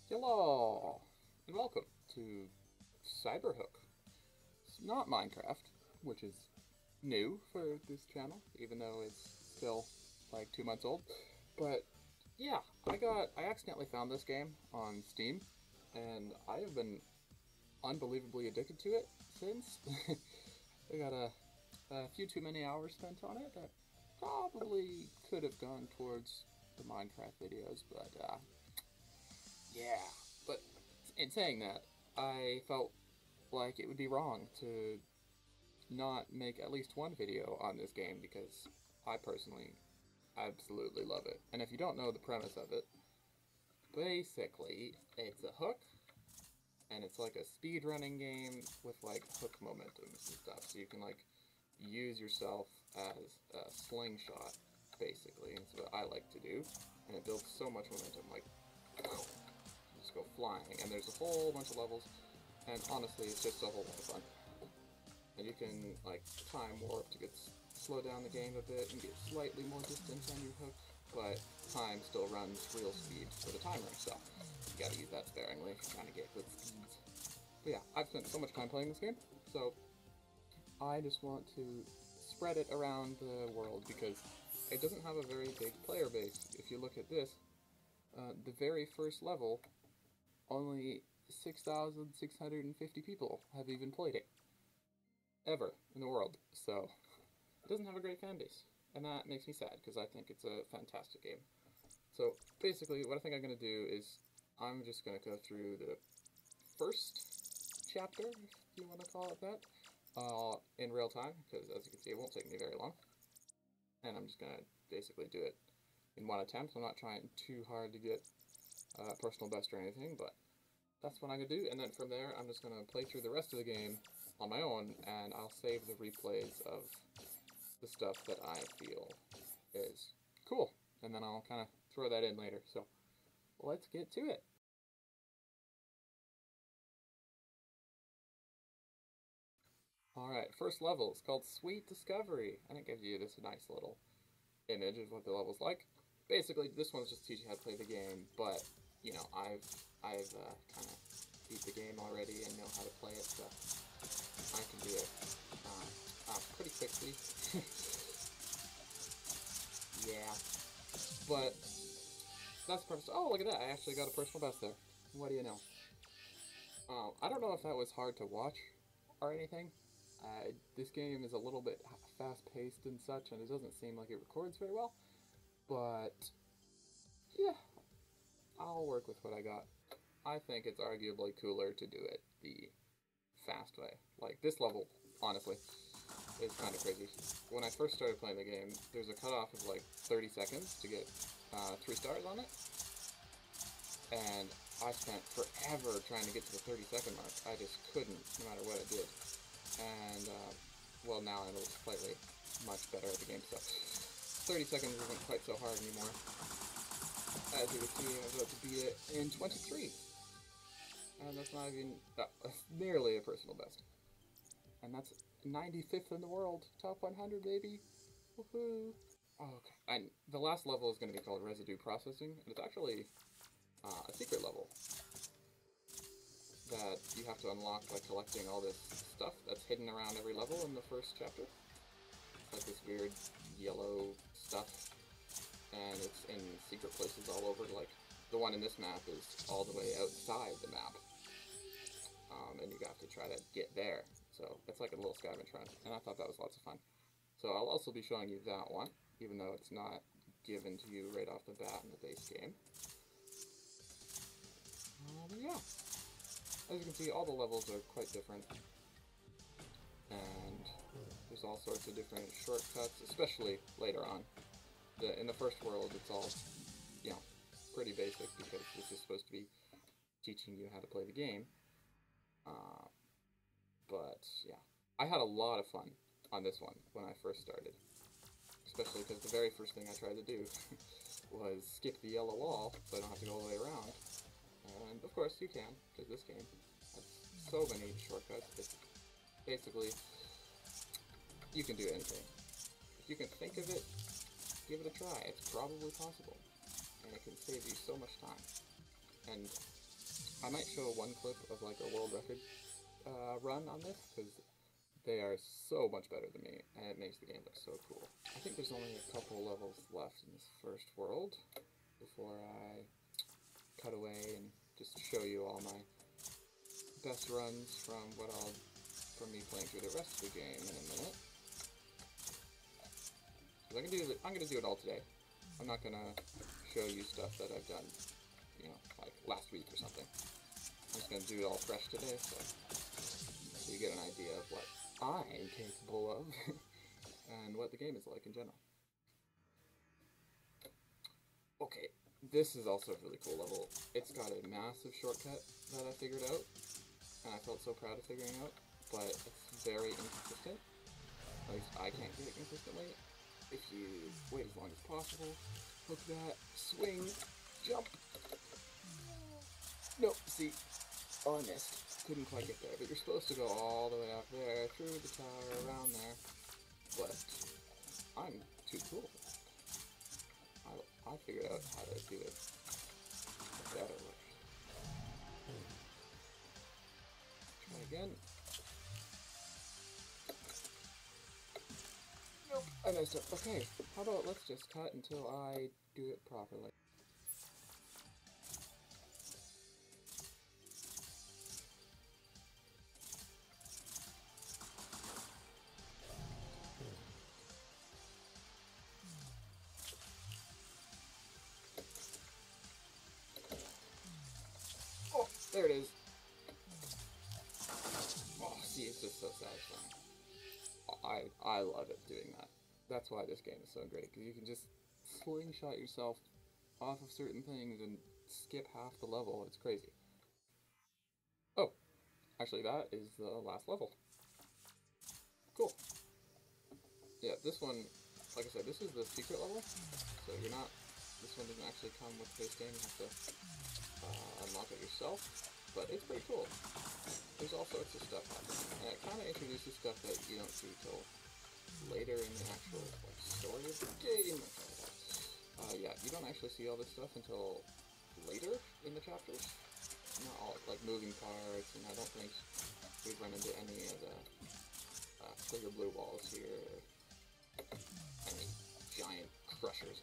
Hello, and welcome to Cyberhook. It's not Minecraft, which is new for this channel, even though it's still like 2 months old. But yeah, I accidentally found this game on Steam, and I have been unbelievably addicted to it since. I got a few too many hours spent on it that probably could have gone towards the Minecraft videos, but yeah. But in saying that, I felt like it would be wrong to not make at least one video on this game because I personally absolutely love it. And if you don't know the premise of it, basically it's a hook and it's like a speed running game with like hook momentums and stuff. So you can like use yourself as a slingshot basically. And that's what I like to do. And it builds so much momentum, like just go flying, and there's a whole bunch of levels, and honestly, it's just a whole lot of fun. And you can, like, time warp to slow down the game a bit and get slightly more distance on your hook, but time still runs real speed for the timer, so you gotta use that sparingly if you're trying to get good speeds. But yeah, I've spent so much time playing this game, so I just want to spread it around the world because it doesn't have a very big player base. If you look at this, the very first level, only 6,650 people have even played it. Ever in the world. So, it doesn't have a great fan base. And that makes me sad, because I think it's a fantastic game. So, basically, what I think I'm going to do is, I'm just going to go through the first chapter, if you want to call it that, in real time, because as you can see, it won't take me very long. And I'm just going to basically do it in one attempt. I'm not trying too hard to get personal best or anything, but that's what I'm going to do, and then from there I'm just going to play through the rest of the game on my own, and I'll save the replays of the stuff that I feel is cool, and then I'll kind of throw that in later, so let's get to it. Alright, first level is called Sweet Discovery, and it gives you this nice little image of what the level's like. Basically, this one's just teaching you how to play the game, but you know, I've kind of beat the game already and know how to play it, so I can do it pretty quickly. Yeah, but that's the purpose. Oh, look at that! I actually got a personal best there. What do you know? I don't know if that was hard to watch or anything. This game is a little bit fast-paced and such, and it doesn't seem like it records very well. But yeah, I'll work with what I got. I think it's arguably cooler to do it the fast way. Like, this level, honestly, is kind of crazy. When I first started playing the game, there's a cutoff of like 30 seconds to get 3 stars on it. And I spent forever trying to get to the 30-second mark. I just couldn't, no matter what I did. And, well, now I'm slightly much better at the game, so 30 seconds isn't quite so hard anymore. As you can see, I was about to beat it in 23. And that's not even, that's nearly a personal best. And that's 95th in the world. Top 100, baby. Woohoo. Oh, okay. And the last level is going to be called Residue Processing, and it's actually a secret level that you have to unlock by collecting all this stuff that's hidden around every level in the first chapter. It's like this weird yellow stuff, and it's in secret places all over. Like, the one in this map is all the way outside the map, and you have to try to get there. So it's like a little scavenger hunt, and I thought that was lots of fun. So I'll also be showing you that one, even though it's not given to you right off the bat in the base game. But yeah, as you can see, all the levels are quite different, and there's all sorts of different shortcuts, especially later on. In the first world, it's all, you know, pretty basic because this is supposed to be teaching you how to play the game. But yeah, I had a lot of fun on this one when I first started, especially because the very first thing I tried to do was skip the yellow wall so I don't have to go all the way around. And of course you can, because this game has so many shortcuts. It's basically, you can do anything. If you can think of it, give it a try. It's probably possible, and it can save you so much time. And I might show one clip of like a world record run on this, because they are so much better than me, and it makes the game look so cool. I think there's only a couple levels left in this first world before I cut away and just show you all my best runs from from me playing through the rest of the game in a minute. I'm gonna do it all today. I'm not gonna show you stuff that I've done, you know, like last week or something. I'm just gonna do it all fresh today, so you get an idea of what I'm capable of and what the game is like in general. Okay, this is also a really cool level. It's got a massive shortcut that I figured out, and I felt so proud of figuring out, but it's very inconsistent. At least I can't get it consistently. If you wait as long as possible, hook that, swing, jump. Nope, see, oh, I missed. Couldn't quite get there, but you're supposed to go all the way up there, through the tower, around there, but I'm too cool. I figured out how to do it a better way. Try again. Nope, I messed up. Okay, how about let's just cut until I do it properly. Oh, there it is. Oh, see, it's just so satisfying. I love it doing that. That's why this game is so great, because you can just slingshot yourself off of certain things and skip half the level. It's crazy. Oh, actually that is the last level. Cool. Yeah, this one, like I said, this is the secret level, so you're not, this one doesn't actually come with the base game. You have to unlock it yourself, but it's pretty cool. There's all sorts of stuff happening, and it kind of introduces stuff that you don't see till later in the actual like, story of the game. Yeah, you don't actually see all this stuff until later in the chapters. Not all, like moving parts, and I don't think we've run into any of the clear blue walls here, or any giant crushers.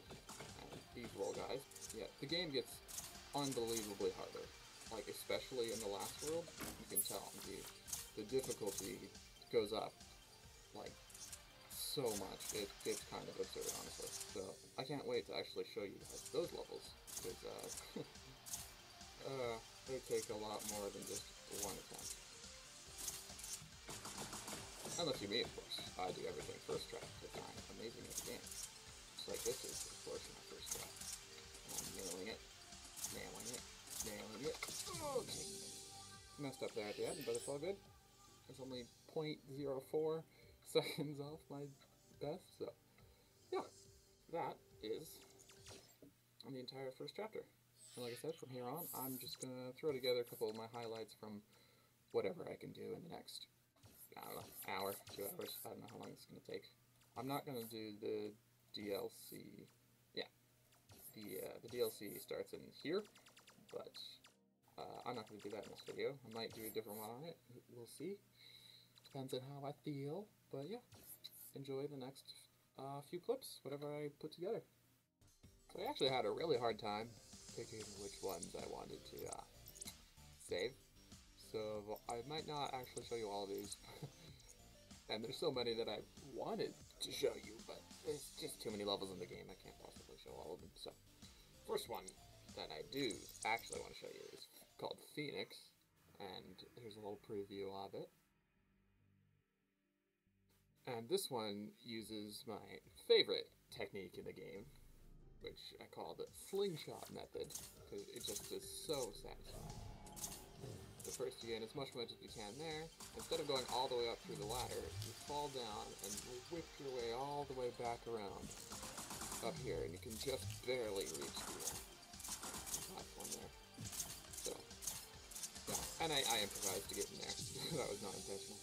And these roll guys, yeah, the game gets unbelievably harder. Like, especially in the last world, you can tell the difficulty goes up, like, so much. It gets kind of absurd, honestly. So, I can't wait to actually show you guys those levels, because, they take a lot more than just one attempt. Unless you me, of course. I do everything first try, because I'm amazing at the game. Just like this is, of course, my first try. I'm nailing it, nailing it. Nailing it. Okay. Messed up there at the end, but it's all good. It's only 0.04 seconds off my best, so yeah, that is the entire first chapter. And like I said, from here on, I'm just gonna throw together a couple of my highlights from whatever I can do in the next, I don't know, hour, 2 hours. I don't know how long it's gonna take. I'm not gonna do the DLC. Yeah, the DLC starts in here. But I'm not going to do that in this video. I might do a different one on it. We'll see. Depends on how I feel. But yeah, enjoy the next few clips, whatever I put together. So I actually had a really hard time picking which ones I wanted to save. So I might not actually show you all of these. And there's so many that I wanted to show you, but there's just too many levels in the game. I can't possibly show all of them. So, first one that I do actually want to show you is called Phoenix, and here's a little preview of it. And this one uses my favorite technique in the game, which I call the slingshot method, because it just is so satisfying. So first you gain as much as you can there. Instead of going all the way up through the ladder, you fall down and whip your way all the way back around up here, and you can just barely reach the platform there. So, yeah, and I improvised to get in there. That was not intentional.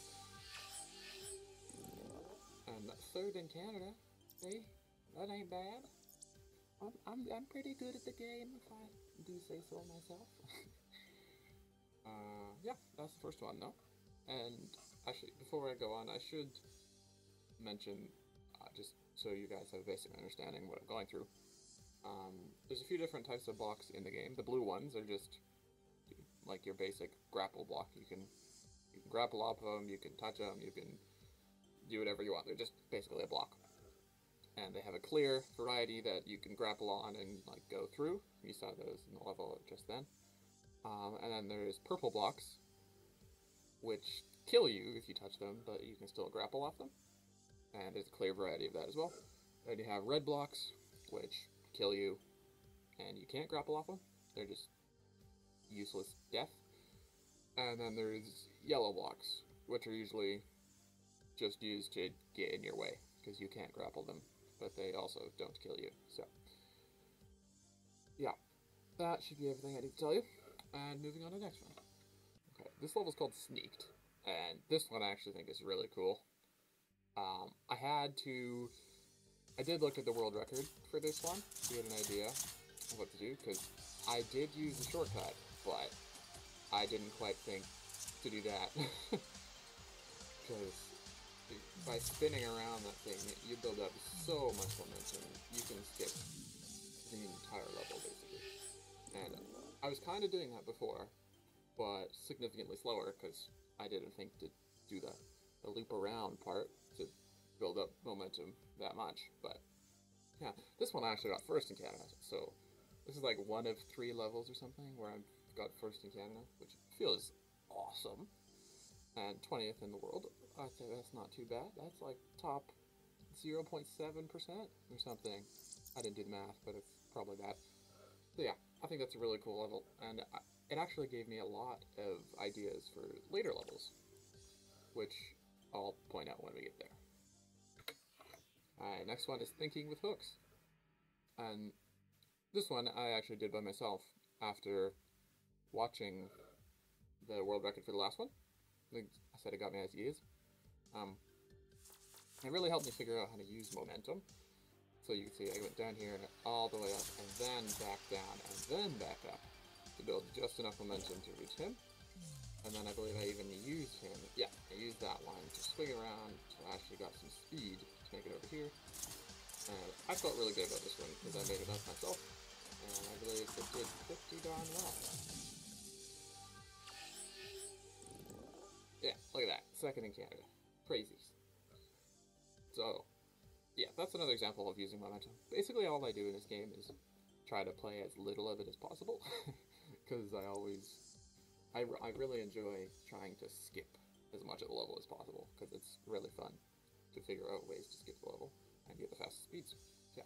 And third in Canada, hey, that ain't bad. I'm pretty good at the game, if I do say so myself. yeah, that's the first one, though. And actually, before I go on, I should mention, just so you guys have a basic understanding what I'm going through. There's a few different types of blocks in the game. The blue ones are just like your basic grapple block. You can grapple off of them, you can touch them, you can do whatever you want. They're just basically a block. And they have a clear variety that you can grapple on and like go through. You saw those in the level just then. And then there's purple blocks, which kill you if you touch them, but you can still grapple off them. And there's a clear variety of that as well. Then you have red blocks, which kill you, and you can't grapple off them. They're just useless death. And then there's yellow blocks, which are usually just used to get in your way, because you can't grapple them, but they also don't kill you. So, yeah, that should be everything I need to tell you. And moving on to the next one. Okay, this level's called Sneaked, and this one I actually think is really cool. I did look at the world record for this one to get an idea of what to do, because I did use a shortcut, but I didn't quite think to do that. Because by spinning around that thing, you build up so much momentum, you can skip the entire level, basically. And I was kind of doing that before, but significantly slower, because I didn't think to do the loop around part to build up momentum that much. But yeah, this one I actually got first in Canada, so this is like one of 3 levels or something where I've got first in Canada, which feels awesome. And 20th in the world. I think that's not too bad. That's like top 0.7% or something. I didn't do the math, but it's probably that. So yeah, I think that's a really cool level, and it actually gave me a lot of ideas for later levels, which I'll point out when we get there. Alright, next one is Thinking with Hooks. And this one I actually did by myself after watching the world record for the last one. I think I said it got me ideas. It really helped me figure out how to use momentum. So you can see I went down here and all the way up, and then back down, and then back up to build just enough momentum to reach him. And then I believe I even used him. Yeah, I used that one to swing around to actually got some speed to make it over here. And I felt really good about this one because I made it up myself, and I believe it did pretty darn well. Yeah, look at that. Second in Canada. Crazies. So, yeah, that's another example of using momentum. Basically, all I do in this game is try to play as little of it as possible. Because I really enjoy trying to skip as much of the level as possible. Because it's really fun to figure out ways to skip the level and get the fastest speeds. Yeah.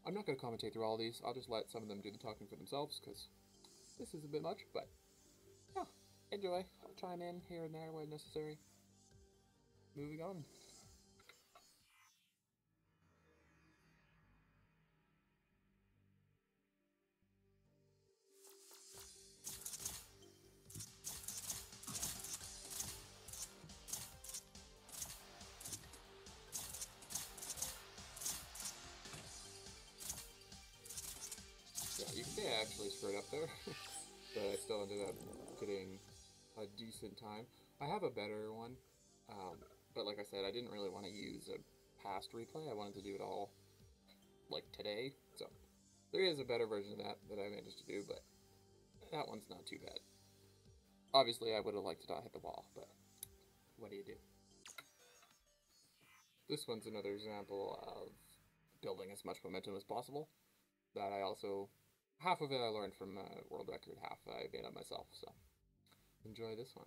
I'm not going to commentate through all these. I'll just let some of them do the talking for themselves. Because this is a bit much, but yeah. Enjoy. I'll chime in here and there when necessary. Moving on. Yeah, you can say I actually screwed up there, but I still ended up getting a decent time. I have a better one, but like I said, I didn't really want to use a past replay. I wanted to do it all, like, today, so there is a better version of that I managed to do, but that one's not too bad. Obviously, I would have liked to not hit the wall, but what do you do? This one's another example of building as much momentum as possible, that I also, half of it I learned from world record, half I made up myself, so enjoy this one.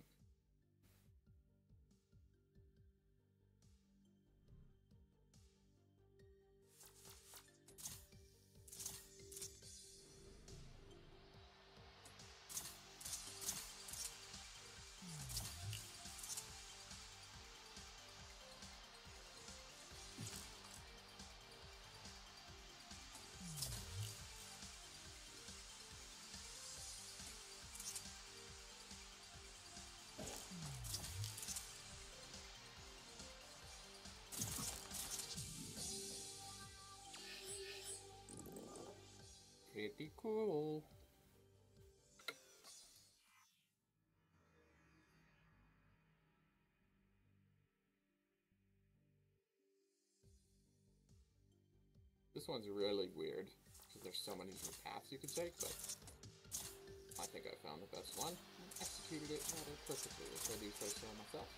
Pretty cool. This one's really weird, because there's so many different paths you could take, but I think I found the best one, and executed it rather perfectly, if I do say so myself.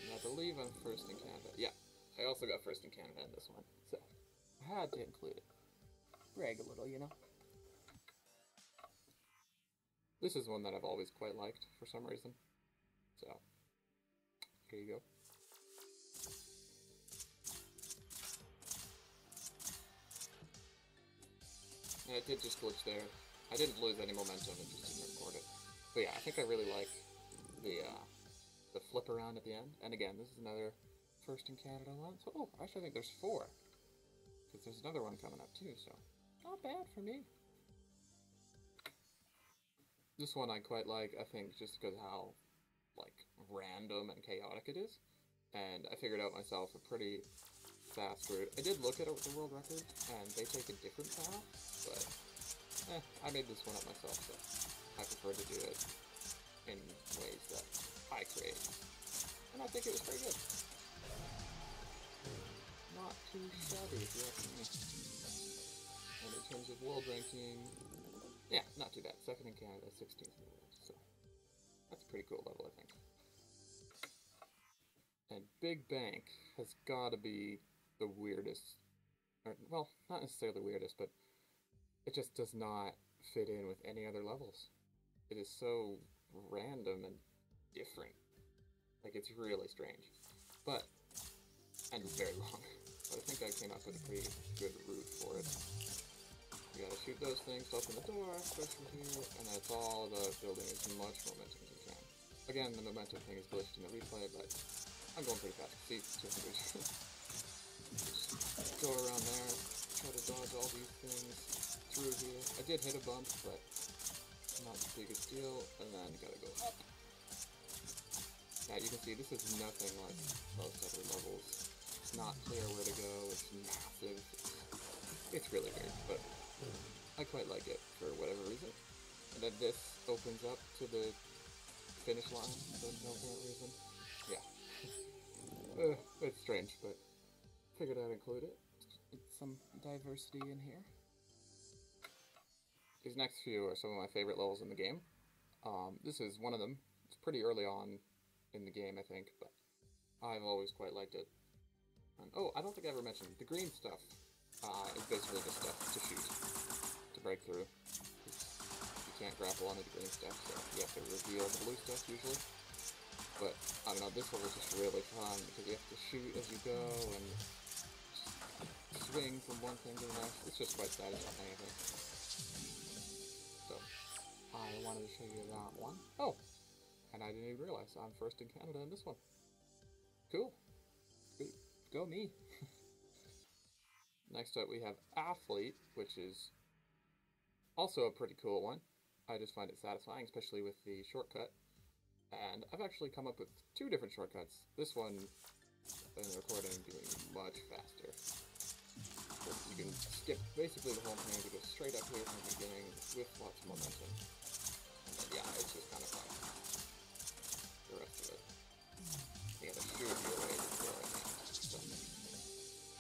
And I believe I'm first in Canada. Yeah, I also got first in Canada in this one, so I had to include it. Brag a little, you know? This is one that I've always quite liked, for some reason. So, here you go. And it did just glitch there. I didn't lose any momentum, it just didn't record it. But yeah, I think I really like the flip around at the end. And again, this is another first in Canada one. So, oh, actually I think there's 4. Because there's another one coming up too, so not bad for me. This one I quite like, I think, just because how, like, random and chaotic it is. And I figured out myself a pretty fast route. I did look at the world record, and they take a different path, but I made this one up myself, so I prefer to do it in ways that I create. And I think it was pretty good. Not too shabby, if you ask me. And in terms of world ranking, yeah, not too bad. 2nd in Canada, 16th in the world, so that's a pretty cool level, I think. And Big Bank has got to be the weirdest, or, well, not necessarily the weirdest, but it just does not fit in with any other levels. It is so random and different. Like, it's really strange. But, and very long. But I think I came up with a pretty good route for it. You gotta shoot those things to open the door, push from here, and that's all about building as much momentum as you can. Again, the momentum thing is glitched in the replay, but I'm going pretty fast. See, 200. Just go around there, try to dodge all these things through here. I did hit a bump, but not the biggest deal, and then you gotta go up. Yeah, you can see this is nothing like most other levels. It's not clear where to go, it's massive. It's really weird, but I quite like it for whatever reason. And then this opens up to the finish line for no apparent reason. Yeah. It's strange, but figured I'd include it. It's some diversity in here. These next few are some of my favorite levels in the game. This is one of them. It's pretty early on in the game, I think, but I've always quite liked it. And, oh, I don't think I ever mentioned the green stuff. Is basically the stuff to shoot, to break through. You can't grapple onto the green stuff, so you have to reveal the blue stuff usually. But, I don't know, this one was just really fun, because you have to shoot as you go, and swing from one thing to the next. It's just quite satisfying, I think. So, I wanted to show you that one. Oh! And I didn't even realize I'm first in Canada in this one. Cool. Go me. Next up we have Athlete, which is also a pretty cool one. I just find it satisfying, especially with the shortcut. And I've actually come up with 2 different shortcuts. This one, in the recording, doing much faster. You can skip basically the whole thing to go straight up here from the beginning with lots of momentum. And then, yeah, it's just kind of fun. The rest of it. You gotta shoot your way before I think. So,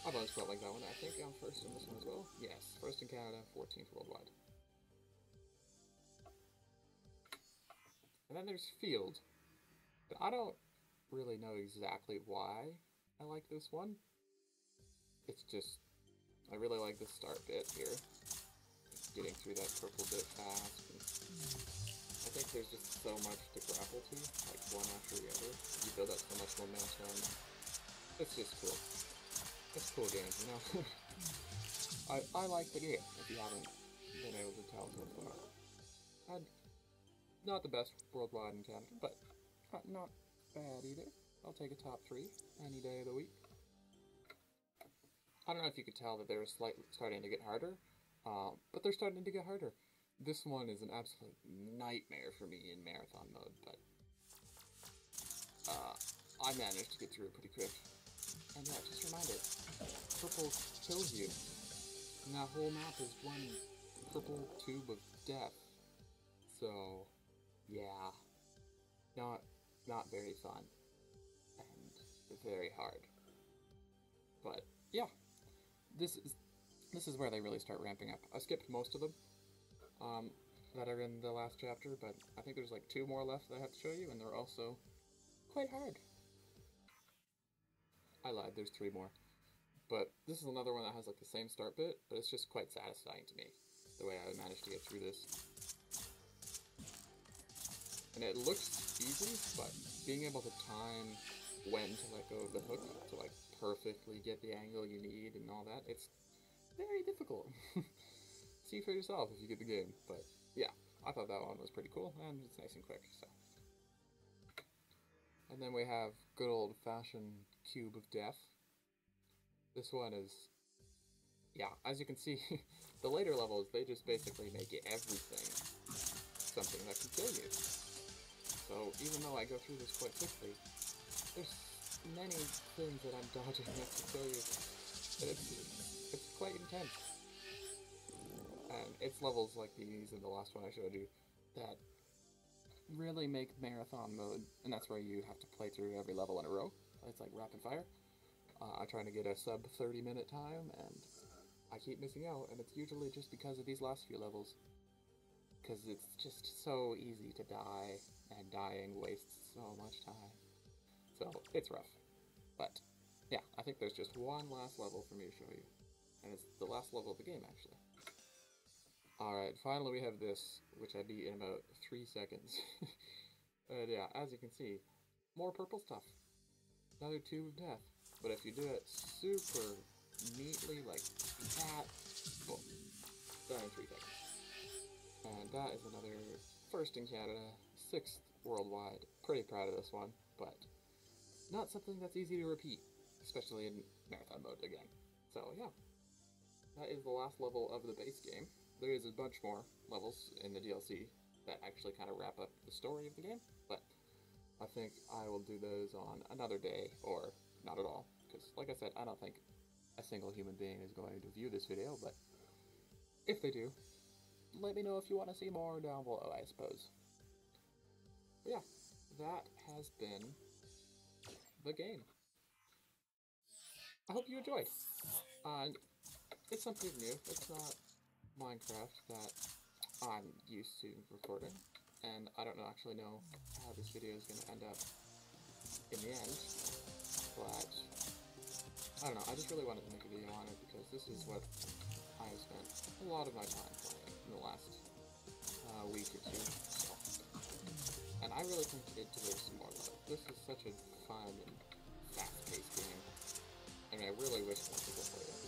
I've always felt like that one. I think I'm first in this one as well. Yes, first in Canada, 14th worldwide. And then there's Field. But I don't really know exactly why I like this one. It's just, I really like the start bit here. Getting through that purple bit fast. And I think there's just so much to grapple to, like one after the other. You build up so much momentum. It's just cool. It's a cool game, you know? I like the game, if you haven't been able to tell so far. Not the best worldwide in Canada, but not bad either. I'll take a top 3 any day of the week. I don't know if you could tell that they were slightly starting to get harder, but they're starting to get harder. This one is an absolute nightmare for me in marathon mode, but I managed to get through it pretty quick. And yeah, just a reminder, purple kills you, and that whole map is one purple tube of death. So, yeah, not not very fun and very hard. But yeah, this is where they really start ramping up. I skipped most of them that are in the last chapter, but I think there's like 2 more left that I have to show you, and they're also quite hard. I lied, there's 3 more. But this is another one that has like the same start bit, but it's just quite satisfying to me, the way I managed to get through this. And it looks easy, but being able to time when to let go of the hook to like perfectly get the angle you need and all that, it's very difficult. See for yourself if you get the game, but yeah, I thought that one was pretty cool, and it's nice and quick, so. And then we have good old-fashioned Cube of Death. This one is, yeah, as you can see, the later levels, they just basically make everything something that can kill you. So even though I go through this quite quickly, there's many things that I'm dodging that can kill you, and it's quite intense. And it's levels like these and the last one I showed you that really make marathon mode, and that's where you have to play through every level in a row. It's like rapid fire. I'm trying to get a sub 30-minute time, and I keep missing out, and it's usually just because of these last few levels. Because it's just so easy to die, and dying wastes so much time. So, it's rough. But, yeah, I think there's just one last level for me to show you. And it's the last level of the game, actually. Alright, finally we have this, which I beat in about 3 seconds. And yeah, as you can see, more purple stuff. Another Tube of Death. But if you do it super neatly, like that, boom, done in 3 seconds. And that is another first in Canada, 6th worldwide. Pretty proud of this one, but not something that's easy to repeat, especially in marathon mode again. So yeah, that is the last level of the base game. There is a bunch more levels in the DLC that actually kind of wrap up the story of the game, but I think I will do those on another day, or not at all, because like I said, I don't think a single human being is going to view this video, but if they do, let me know if you want to see more down below, I suppose. But yeah, that has been the game. I hope you enjoyed. It's something new. It's not Minecraft that I'm used to recording, and I don't actually know how this video is going to end up in the end, but I don't know, I just really wanted to make a video on it because this is what I have spent a lot of my time playing in the last week or 2, so. And I really think it deserves some more love. This is such a fun and fast-paced game, and I really wish more people played it.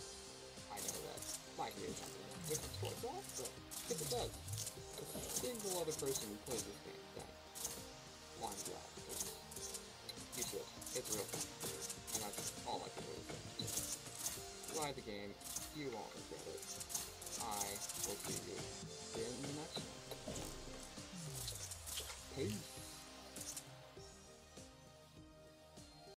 I know that might be something different towards that, but if it does, a single other person who plays this game, then I'm glad, because you should. It's real fun, and that's all I can really say. Try the game, you won't regret it. I will see you in the next one. Peace.